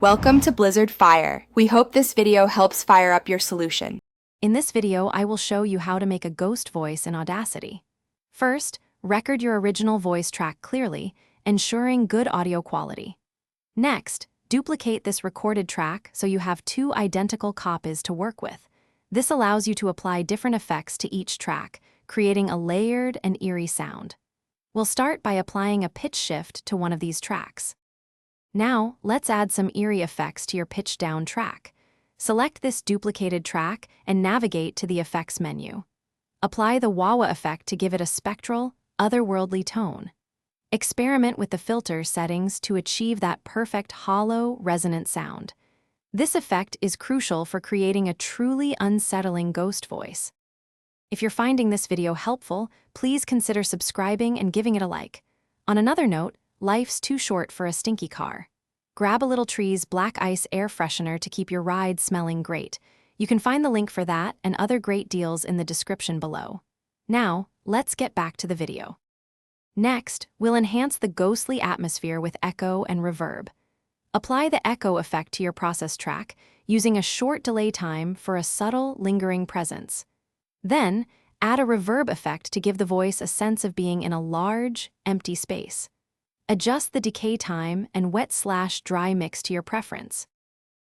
Welcome to Blizzard Fire. We hope this video helps fire up your solution. In this video, I will show you how to make a ghost voice in Audacity. First, record your original voice track clearly, ensuring good audio quality. Next, duplicate this recorded track so you have two identical copies to work with. This allows you to apply different effects to each track, creating a layered and eerie sound. We'll start by applying a pitch shift to one of these tracks. Now, let's add some eerie effects to your pitch down track. Select this duplicated track and navigate to the Effects menu. Apply the wah-wah effect to give it a spectral, otherworldly tone. Experiment with the filter settings to achieve that perfect hollow, resonant sound. This effect is crucial for creating a truly unsettling ghost voice. If you're finding this video helpful, please consider subscribing and giving it a like. On another note, life's too short for a stinky car. Grab a Little Tree's Black Ice air freshener to keep your ride smelling great. You can find the link for that and other great deals in the description below. Now, let's get back to the video. Next, we'll enhance the ghostly atmosphere with echo and reverb. Apply the echo effect to your process track, using a short delay time for a subtle, lingering presence. Then, add a reverb effect to give the voice a sense of being in a large, empty space. Adjust the decay time and wet/dry mix to your preference.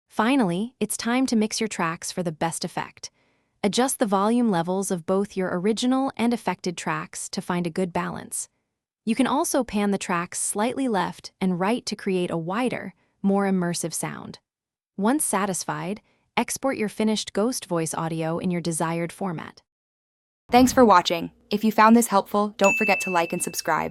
Finally, it's time to mix your tracks for the best effect. Adjust the volume levels of both your original and affected tracks to find a good balance. You can also pan the tracks slightly left and right to create a wider, more immersive sound. Once satisfied, export your finished ghost voice audio in your desired format. Thanks for watching. If you found this helpful, don't forget to like and subscribe.